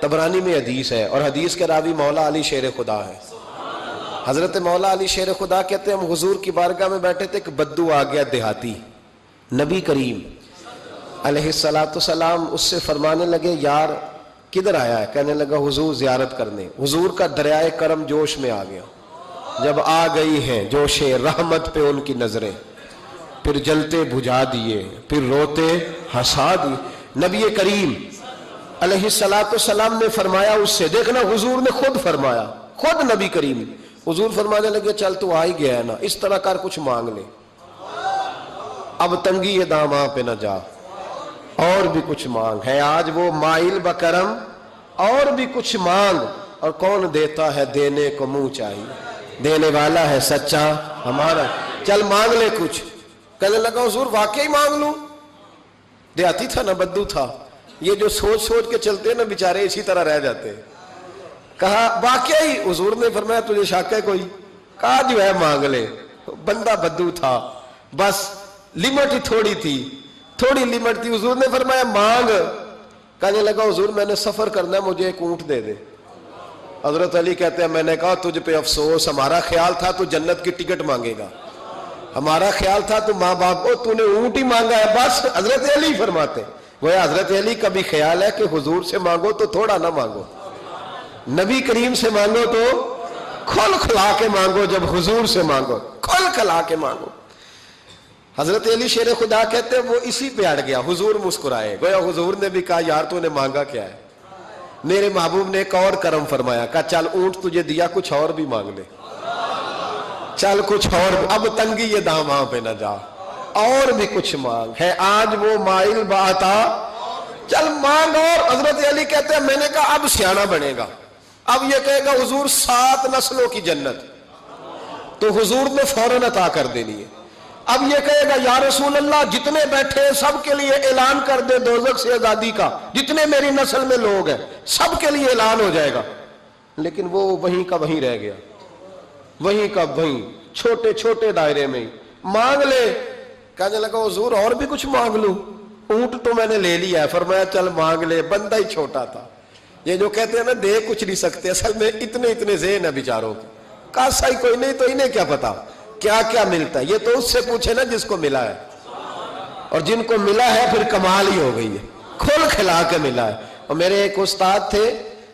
طبرانی میں حدیث ہے، اور حدیث کے راوی مولا علی شیر خدا ہے۔ حضرت مولا علی شیر خدا کہتے ہیں ہم حضور کی بارگاہ میں بیٹھے تھے کہ بدو آ گیا دیہاتی، نبی کریم علیہ السلام اس سے فرمانے لگے یار کدھر آیا ہے؟ کہنے لگا حضور زیارت کرنے۔ حضور کا دریائے کرم جوش میں آ گیا، جب آ گئی ہیں جوش رحمت پہ ان کی نظریں، پھر جلتے بجھا دیے، پھر روتے ہنسا دیے۔ نبی کریم علیہ السلام نے فرمایا اس سے، دیکھنا حضور نے خود فرمایا، خود نبی کریم حضور فرمانے لگے چل تو آ ہی گیا ہے نا، اس طرح کر کچھ مانگ لے، اب تنگی یہ داماں پہ نہ جا، اور بھی کچھ مانگ ہے آج وہ مائل بکرم، اور بھی کچھ مانگ، اور کون دیتا ہے دینے کو منہ چاہیے، دینے والا ہے سچا ہمارا، چل مانگ لے کچھ۔ کہنے لگا حضور واقعی مانگ لوں؟ دیہاتی تھا نا، بدو تھا، یہ جو سوچ سوچ کے چلتے ہیں نا بیچارے اسی طرح رہ جاتے ہیں۔ کہا واقعی؟ حضور نے فرمایا تجھے شک ہے کوئی؟ کہا جو ہے مانگ لے۔ بندہ بدو تھا، بس لمٹ ہی تھوڑی تھی، تھوڑی لمٹ تھی۔ حضور نے فرمایا مانگ۔ کہنے لگا حضور میں نے سفر کرنا ہے، مجھے ایک اونٹ دے دے۔ حضرت علی کہتے ہیں میں نے کہا تجھ پہ افسوس، ہمارا خیال تھا تو جنت کی ٹکٹ مانگے گا، ہمارا خیال تھا تو ماں باپ کو، تو نے اونٹ ہی مانگا ہے بس۔ حضرت علی فرماتے وہ حضرت علی کا بھی خیال ہے کہ حضور سے مانگو تو تھوڑا نہ مانگو، نبی کریم سے مانگو تو کھل کھلا کے مانگو، جب حضور سے مانگو کھل کھلا کے مانگو۔ حضرت علی شیر خدا کہتے ہیں وہ اسی پہ اڑ گیا، حضور مسکرائے، گویا حضور نے بھی کہا یار تو نے مانگا کیا ہے؟ میرے محبوب نے ایک اور کرم فرمایا، کہا چل اونٹ تجھے دیا، کچھ اور بھی مانگ لے، چل کچھ اور، اب تنگی یہ داماں پہ نہ جا، اور بھی کچھ مانگ ہے آج وہ مائل باتا، چل مانگ اور۔ حضرت علی کہتے ہیں میں نے کہا اب سیانہ بنے گا، اب یہ کہے گا حضور 7 نسلوں کی جنت، تو حضور نے فوراً عطا کر دینی ہے۔ اب یہ کہے گا یا رسول اللہ جتنے بیٹھے سب کے لیے اعلان کر دے دوزخ سے آزادی کا، جتنے میری نسل میں لوگ ہیں سب کے لیے اعلان ہو جائے گا، لیکن وہ وہیں کا وہیں رہ گیا، وہیں کا وہیں، چھوٹے چھوٹے دائرے میں مانگ لے۔ کہنے لگا حضور اور بھی کچھ مانگ لوں؟ اونٹ تو میں نے لے لیا ہے۔ فرمایا چل مانگ لے، بندہ ہی چھوٹا تھا، یہ جو کہتے ہیں نا دے کچھ نہیں سکتے، اصل میں اتنے ذہن ہے بیچاروں کے، کاسا ہی کوئی نہیں تو انہیں کیا پتا کیا کیا ملتا ہے، یہ تو اس سے پوچھے نا جس کو ملا ہے، اور جن کو ملا ہے پھر کمال ہی ہو گئی ہے، کھل کھلا کے ملا ہے۔ اور میرے ایک استاد تھے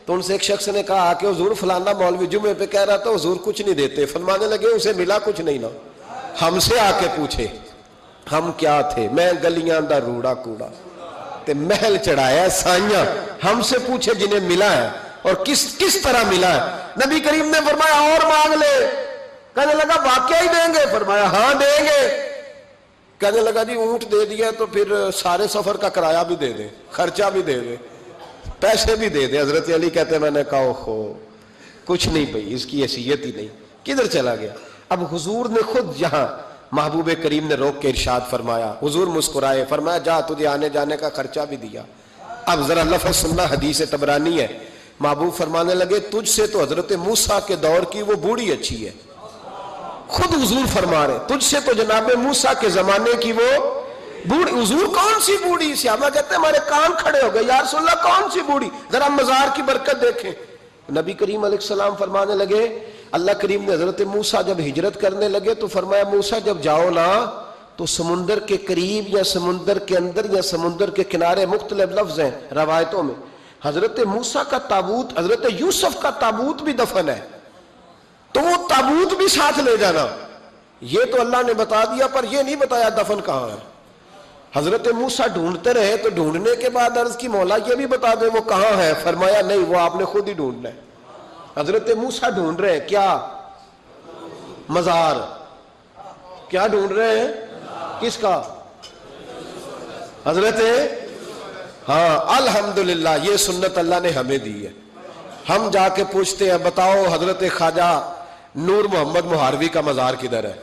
تو ان سے ایک شخص نے کہا کہ حضور فلانا مولوی جمعے پہ کہہ رہا تھا حضور کچھ نہیں دیتے، فرمانے لگے اسے ملا کچھ نہیں نا، ہم سے آ کے پوچھے ہم کیا تھے، میں گلیاں دا روڑا کوڑا تے محل چڑھایا سائیاں، ہم سے پوچھے جنہیں ملا ہے اور کس طرح ملا ہے۔ نبی کریم نے فرمایا اور مانگ لے۔ کہنے لگا واقعی دیں گے؟ فرمایا ہاں دیں گے۔ کہنے لگا جی اونٹ دے دیا تو پھر سارے سفر کا کرایہ بھی دے دے، خرچہ بھی دے دے، پیسے بھی دے دے۔ حضرت علی کہتے ہیں میں نے کہا اوہو کچھ نہیں پئی، اس کی حیثیت ہی نہیں، کدھر چلا گیا؟ اب حضور نے خود یہاں محبوب کریم نے روک کے ارشاد فرمایا، حضور مسکرائے، فرمایا جا تجھے آنے جانے کا خرچہ بھی دیا۔ اب ذرا لفظ سننا، حدیث طبرانی ہے، محبوب فرمانے لگے تجھ سے تو حضرت موسیٰ کے دور کی وہ بوڑھی اچھی ہے، خود حضور فرما رہے تجھ سے تو جناب موسیٰ کے زمانے کی وہ بوڑھی۔ حضور کون سی بوڑھی؟ صحابہ کہتے ہیں ہمارے کان کھڑے ہو گئے، یا رسول اللہ کون سی بوڑھی؟ ذرا مزار کی برکت دیکھیں۔ نبی کریم علیہ السلام فرمانے لگے، اللہ کریم نے حضرت موسیٰ جب ہجرت کرنے لگے تو فرمایا موسیٰ جب جاؤ نا تو سمندر کے قریب یا سمندر کے اندر یا سمندر کے کنارے، مختلف لفظ ہیں روایتوں میں، حضرت موسیٰ کا تابوت، حضرت یوسف کا تابوت بھی دفن ہے، تو وہ تابوت بھی ساتھ لے جانا۔ یہ تو اللہ نے بتا دیا پر یہ نہیں بتایا دفن کہاں ہے۔ حضرت موسیٰ ڈھونڈتے رہے تو ڈھونڈنے کے بعد عرض کی مولا یہ بھی بتا دیں وہ کہاں ہے؟ فرمایا نہیں، وہ آپ نے خود ہی ڈھونڈنا ہے۔ حضرت موسیٰ ڈھونڈ رہے ہیں کیا؟ مزار۔ کیا ڈھونڈ رہے ہیں؟ کس کا؟ حضرت، ہاں الحمدللہ یہ سنت اللہ نے ہمیں دی ہے۔ ہم جا کے پوچھتے ہیں بتاؤ حضرت خواجہ نور محمد مہاروی کا مزار کدھر ہے؟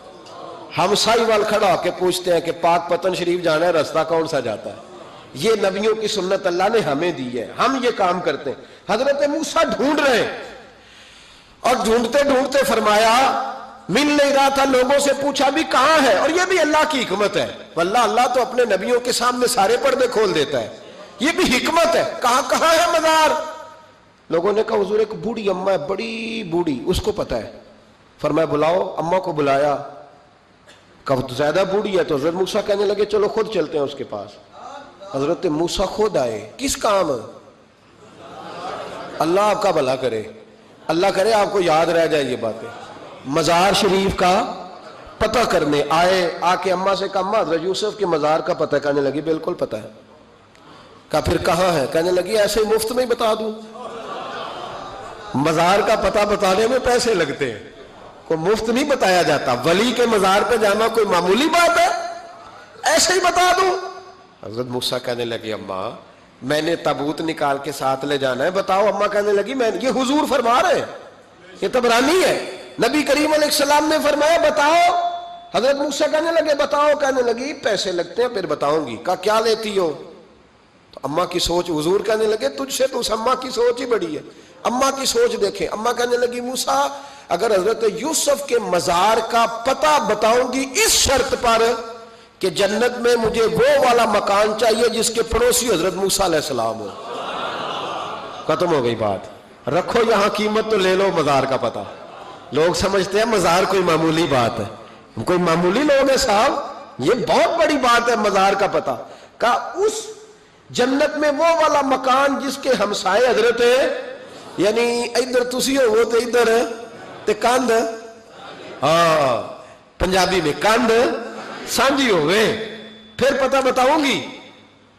ہم سائی وال کھڑا ہو کے پوچھتے ہیں کہ پاک پتن شریف جانا ہے، رستہ کون سا جاتا ہے؟ یہ نبیوں کی سنت اللہ نے ہمیں دی ہے، ہم یہ کام کرتے ہیں۔ حضرت موسیٰ ڈھونڈ رہے ہیں اور ڈھونڈتے ڈھونڈتے فرمایا مل نہیں رہا تھا، لوگوں سے پوچھا بھی کہاں ہے، اور یہ بھی اللہ کی حکمت ہے، واللہ اللہ تو اپنے نبیوں کے سامنے سارے پردے کھول دیتا ہے، یہ بھی حکمت ہے۔ کہاں ہے مزار؟ لوگوں نے کہا حضور ایک بوڑھی اماں ہے, بڑی بوڑھی, اس کو پتہ ہے. فرمایا بلاؤ. اماں کو بلایا, کہا تو زیادہ بوڑھی ہے. تو حضرت موسیٰ کہنے لگے چلو خود چلتے ہیں اس کے پاس. حضرت موسیٰ خود آئے. کس کام؟ اللہ آپ کا بھلا کرے, اللہ کرے آپ کو یاد رہ جائے یہ باتیں. مزار شریف کا پتہ کرنے آئے. آ کے اماں سے کہا اماں حضرت یوسف کے مزار کا پتہ. کہنے لگی بالکل پتہ ہے. کہا پھر کہاں ہے؟ کہنے لگی ایسے ہی مفت میں ہی بتا دوں. مزار کا پتہ بتانے میں پیسے لگتے ہیں, کوئی مفت نہیں بتایا جاتا. ولی کے مزار پہ جانا کوئی معمولی بات ہے؟ ایسے ہی بتا دوں. حضرت موسیٰ کہنے لگے اماں میں نے تابوت نکال کے ساتھ لے جانا ہے, بتاؤ. اماں کہنے لگی میں, یہ حضور فرما رہے ہیں, یہ طبرانی ہے, نبی کریم علیہ السلام نے فرمایا بتاؤ. حضرت موسیٰ کہنے لگے بتاؤ. کہنے لگی پیسے لگتے ہیں پھر بتاؤں گی. کہا کیا لیتی ہو؟ تو اماں کی سوچ, حضور کہنے لگے تجھ سے تو اس اماں کی سوچ ہی بڑی ہے. اماں کی سوچ دیکھیں. اماں کہنے لگی موسیٰ اگر حضرت یوسف کے مزار کا پتہ بتاؤں گی اس شرط پر کہ جنت میں مجھے وہ والا مکان چاہیے جس کے پڑوسی حضرت موسیٰ علیہ السلام ہو. ختم ہو گئی بات. رکھو یہاں قیمت تو لے لو مزار کا پتہ. لوگ سمجھتے ہیں مزار کوئی معمولی بات ہے. کوئی معمولی لوگ ہیں صاحب, یہ بہت بڑی بات ہے مزار کا پتہ. کہا اس جنت میں وہ والا مکان جس کے ہمسائے حضرت ہے, یعنی ادھر تسی ہو وہ تو ادھر تے کاندھ, ہاں پنجابی میں کاندھ سانجی ہوئے, پھر پتہ بتاؤں گی.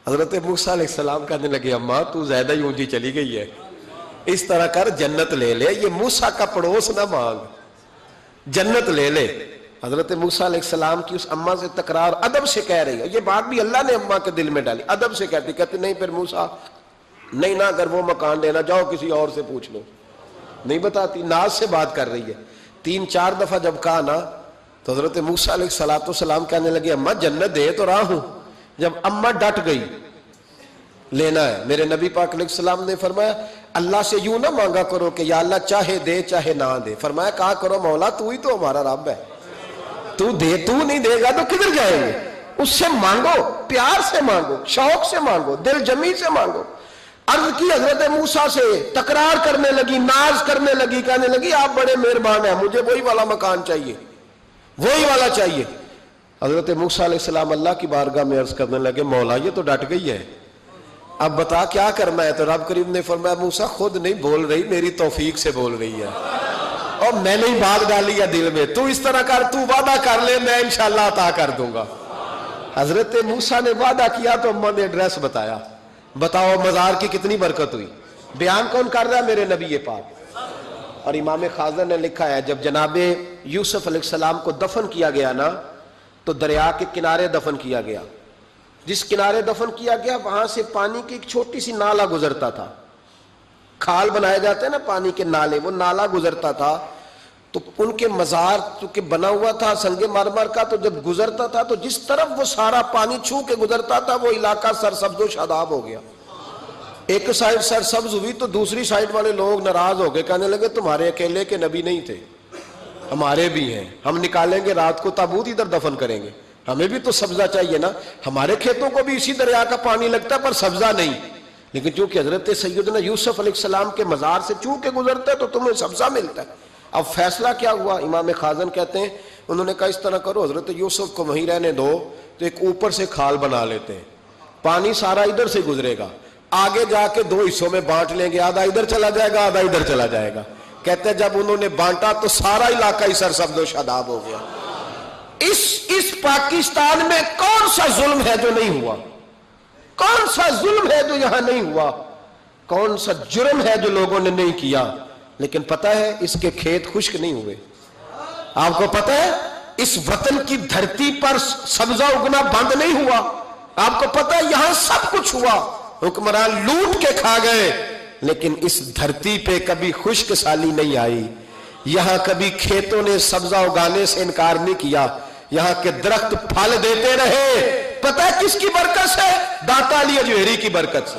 حضرت موسیٰ علیہ السلام کہنے لگے اماں تو زیادہ ہی اونچی چلی گئی ہے, اس طرح کر جنت لے لے, یہ موسیٰ کا پڑوس نہ مانگ, جنت لے لے. حضرت موسیٰ علیہ السلام کی اس اماں سے تکرار ادب سے کہہ رہی ہے. یہ بات بھی اللہ نے اماں کے دل میں ڈالی, ادب سے کہتی نہیں پھر موسیٰ نہیں نا اگر وہ مکان دینا جاؤ کسی اور سے پوچھ لو. نہیں بتاتی, ناز سے بات کر رہی ہے. 3-4 دفعہ جب کہا نا تو حضرت موسیٰ علیہ السلام کہنے لگے اماں جنت دے تو رہا ہوں. جب اماں ڈٹ گئی لینا ہے, میرے نبی پاک علیہ السلام نے فرمایا اللہ سے یوں نہ مانگا کرو کہ یا اللہ چاہے دے چاہے نہ دے. فرمایا کہا کرو مولا تو ہی تو ہمارا رب ہے, تو دے, تو نہیں دے گا تو کدھر جائیں گے. اس سے مانگو, پیار سے مانگو, شوق سے مانگو, دل جمی سے مانگو. عرض کی حضرت موسیٰ سے, تکرار کرنے لگی, ناز کرنے لگی, کہنے لگی آپ بڑے مہربان ہیں, مجھے وہی والا مکان چاہیے, وہی والا چاہیے. حضرت موسیٰ علیہ السلام اللہ کی بارگاہ میں عرض کرنے لگے مولا یہ تو ڈٹ گئی ہے, اب بتا کیا کرنا ہے. تو رب کریم نے فرمایا موسیٰ خود نہیں بول رہی, میری توفیق سے بول رہی ہے, اور میں نے ہی بات ڈالی ہے دل میں. تو اس طرح کر, تو وعدہ کر لے, میں انشاءاللہ عطا کر دوں گا. حضرت موسیٰ نے وعدہ کیا تو اماں نے ایڈریس بتایا. بتاؤ مزار کی کتنی برکت ہوئی. بیان کون کر رہا ہے؟ میرے نبی پاک. اور امام خازن نے لکھا ہے جب جناب یوسف علیہ السلام کو دفن کیا گیا نا تو دریا کے کنارے دفن کیا گیا. جس کنارے دفن کیا گیا وہاں سے پانی کی ایک چھوٹی سی نالا گزرتا تھا. کھال بنائے جاتے ہیں نا پانی کے نالے, وہ نالا گزرتا تھا. تو ان کے مزار چونکہ بنا ہوا تھا سنگ مرمر کا, تو جب گزرتا تھا تو جس طرف وہ سارا پانی چھو کے گزرتا تھا وہ علاقہ سرسبز و شاداب ہو گیا. ایک سائیڈ سرسبز ہوئی تو دوسری سائیڈ والے لوگ ناراض ہو گئے, کہنے لگے تمہارے اکیلے کے نبی نہیں تھے, ہمارے بھی ہیں, ہم نکالیں گے رات کو تابوت ادھر دفن کریں گے, ہمیں بھی تو سبزہ چاہیے نا. ہمارے کھیتوں کو بھی اسی دریا کا پانی لگتا ہے پر سبزہ نہیں, لیکن چونکہ حضرت سیدنا یوسف علیہ السلام کے مزار سے چونکہ گزرتا ہے تو تمہیں سبزہ ملتا ہے. اب فیصلہ کیا ہوا؟ امام خازن کہتے ہیں انہوں نے کہا اس طرح کرو حضرت یوسف کو وہیں رہنے دو, تو ایک اوپر سے کھال بنا لیتے ہیں, پانی سارا ادھر سے گزرے گا, آگے جا کے 2 حصوں میں بانٹ لیں گے, آدھا ادھر چلا جائے گا آدھا ادھر چلا جائے گا. کہتے ہیں جب انہوں نے بانٹا تو سارا علاقہ ہی سرسبز و شاداب ہو گیا. اس پاکستان میں کون سا ظلم ہے جو نہیں ہوا؟ کون سا ظلم ہے جو یہاں نہیں ہوا؟ کون سا جرم ہے جو لوگوں نے نہیں کیا؟ لیکن پتہ ہے اس کے کھیت خشک نہیں ہوئے. آپ کو پتہ ہے اس وطن کی دھرتی پر سبزہ اگنا بند نہیں ہوا. آپ کو پتہ ہے یہاں سب کچھ ہوا, حکمران لوٹ کے کھا گئے, لیکن اس دھرتی پہ کبھی خشک سالی نہیں آئی. یہاں کبھی کھیتوں نے سبزہ اگانے سے انکار نہیں کیا, یہاں کے درخت پھل دیتے رہے. پتہ ہے کس کی برکت سے؟ داتا علی اجویری کی برکت سے.